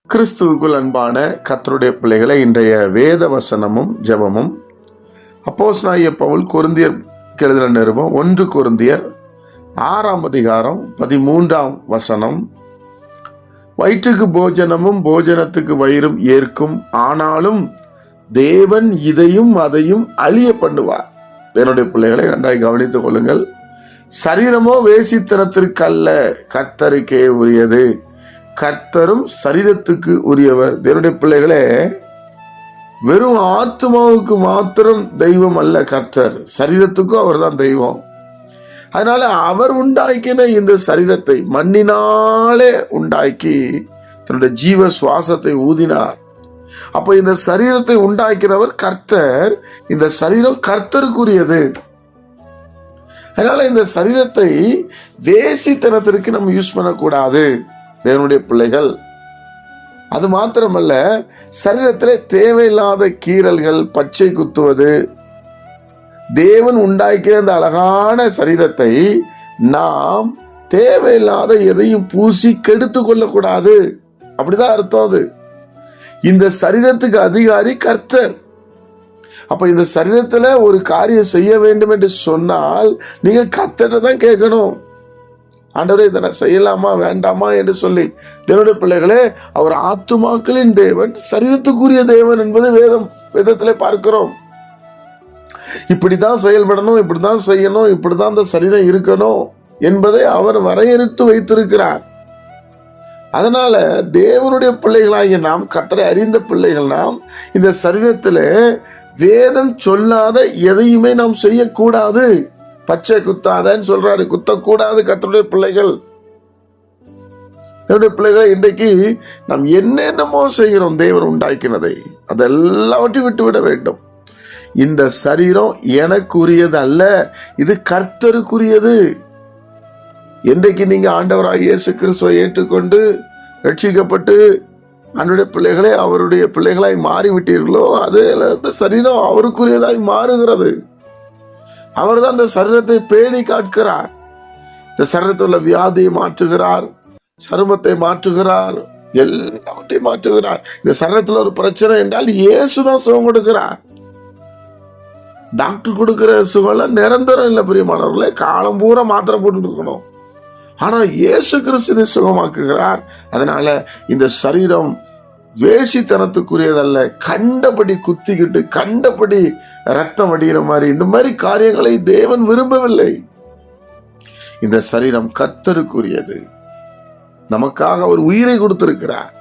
கிறிஸ்துவுக்குள் அன்பான கர்த்தருடைய பிள்ளைகளை, இன்றைய வேத வசனமும் ஜெபமும் அப்போஸ்தலனாகிய பவுல் கொரிந்தியருக்கு எழுதின நிருபம் 1 கொரிந்தியர் 6ஆம் அதிகாரம் 13ஆம் வசனம். வயிற்றுக்கு போஜனமும் போஜனத்துக்கு வயிறும் ஏற்கும், ஆனாலும் தேவன் இதையும் அதையும் அழிய பண்ணுவார். என்னுடைய பிள்ளைகளை நன்றாய் கவனித்துக் கொள்ளுங்கள். சரீரமோ வேசித்தனத்திற்கு அல்ல, கர்த்தருக்கே உரியது. கர்த்தரும் சரீரத்துக்கு உரியவர். தேவனுடைய பிள்ளைகளே, வெறும் ஆத்மாவுக்கு மாத்திரம் தெய்வம் அல்ல கர்த்தர், சரீரத்துக்கும் அவர் தான் தெய்வம். அதனால அவர் உண்டாக்கின இந்த சரீரத்தை மண்ணினாலே உண்டாக்கி தன்னுடைய ஜீவ சுவாசத்தை ஊதினார். அப்ப இந்த சரீரத்தை உண்டாக்கிறவர் கர்த்தர், இந்த சரீரம் கர்த்தருக்குரியது. அதனால இந்த சரீரத்தை வேசித்தனத்திற்கு நம்ம யூஸ் பண்ணக்கூடாது தேவனுடைய பிள்ளைகள். அது மாத்திரமல்ல, சரீரத்திலே தேவையில்லாத கீறல்கள், பச்சை குத்துவது, தேவன் உண்டாக்கிய அந்த அழகான சரீரத்தை நாம் தேவையில்லாத எதையும் பூசி கெடுத்து கொள்ளக்கூடாது. அப்படிதான் அர்த்தம். அது இந்த சரீரத்துக்கு அதிகாரி கர்த்தர். அப்ப இந்த சரீரத்துல ஒரு காரியம் செய்ய வேண்டும் என்று சொன்னால் நீங்க கர்த்தரை தான் கேட்கணும். ஆண்டவரே, இதை நான் செய்யலாமா வேண்டாமா என்று சொல்லி. தேவனுடைய பிள்ளைகளே, அவர் ஆத்துமாக்களின் தேவன், சரீரத்துக்குரிய தேவன் என்பது வேதத்திலே பார்க்கிறோம். இப்படித்தான் செயல்படணும், இப்படித்தான் செய்யணும், இப்படித்தான் இந்த சரீரம் இருக்கணும் என்பதை அவர் வரையறுத்து வைத்திருக்கிறார். அதனால தேவனுடைய பிள்ளைகளாகிய நாம், கர்த்தரை அறிந்த பிள்ளைகள் நாம், இந்த சரீரத்திலே வேதம் சொல்லாத எதையுமே நாம் செய்யக்கூடாது. பச்சை குத்தாதன்னு சொல்றாரு, குத்தக்கூடாது. கர்த்தருடைய பிள்ளைகள், என்னுடைய பிள்ளைகளை, இன்றைக்கு நாம் என்னென்னமோ செய்கிறோம் தேவன் உண்டாக்கினதை, அதெல்லாவற்றையும் விட்டுவிட வேண்டும். இந்த சரீரம் எனக்குரியது அல்ல, இது கர்த்தருக்குரியது. இன்றைக்கு நீங்க ஆண்டவராகிய இயேசு கிறிஸ்துவை ஏற்றுக்கொண்டு ரட்சிக்கப்பட்டு அன்றைய பிள்ளைகளே அவருடைய பிள்ளைகளாய் மாறிவிட்டீர்களோ, அது இந்த சரீரம் அவருக்குரியதாய் மாறுகிறது. அவர் தான் இந்த சரீரத்தை பேணி காக்கிறார். இந்த சரீரத்தில் உள்ள வியாதியை மாற்றுகிறார், சருமத்தை மாற்றுகிறார், எல்லாவற்றையும் மாற்றுகிறார். இந்த சரீரத்தில் ஒரு பிரச்சனை என்றால் இயேசுதான் சுகம் கொடுக்கிறார். டாக்டர் கொடுக்கிற சுகம் நிரந்தரம் இல்லை பிரியமானவர்களே, காலம் பூரா மாத்திரை போட்டு இருக்கணும். ஆனா இயேசு கிறிஸ்து சுகமாக்குகிறார். அதனால இந்த சரீரம் வேசித்தனத்துக்குரியதல்ல. கண்டபடி குத்திக்கிட்டு கண்டபடி ரத்தம் வடிகிற மாதிரி இந்த மாதிரி காரியங்களை தேவன் விரும்பவில்லை. இந்த சரீரம் கர்த்தருக்குரியது. நமக்காக அவர் உயிரை கொடுத்திருக்கிறார்.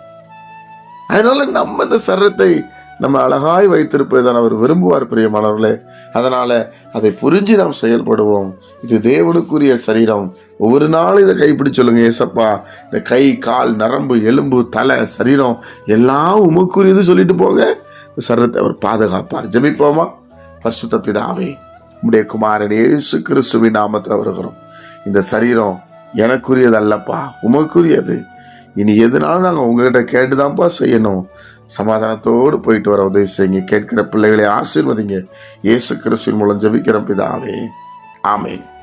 அதனால நம்ம இந்த சரீரத்தை நம்ம அழகாய் வைத்திருப்பதுதான் அவர் விரும்புவார் பிரியமானவர்களே. அதனால அதை புரிஞ்சு நாம் செயல்படுவோம். இது தேவனுக்குரிய சரீரம். ஒவ்வொரு நாளும் இதை கைப்பிடி சொல்லுங்க, ஏசப்பா, இந்த கை, கால், நரம்பு, எலும்பு, தலை, சரீரம் எல்லாம் உமக்குரியது சொல்லிட்டு போங்க. சரீரத்தை அவர் பாதுகாப்பார். ஜெபிப்போமா? பரிசுத்த பிதாவே, உம்முடைய குமாரன் இயேசு கிறிஸ்துவின் நாமத்தில் வருகிறோம். இந்த சரீரம் எனக்குரியது அல்லப்பா, உமக்குரியது. இனி எதுனாலும் நாங்கள் உங்ககிட்ட கேட்டுதான்ப்பா செய்யணும். சமாதானத்தோடு போயிட்டு வர உதவி செய்யுங்க. கேட்கிற பிள்ளைகளை ஆசீர்வதிங்க. இயேசு கிறிஸ்துவின் மூலம் ஜெபிக்கிற பிதாவே, ஆமென்.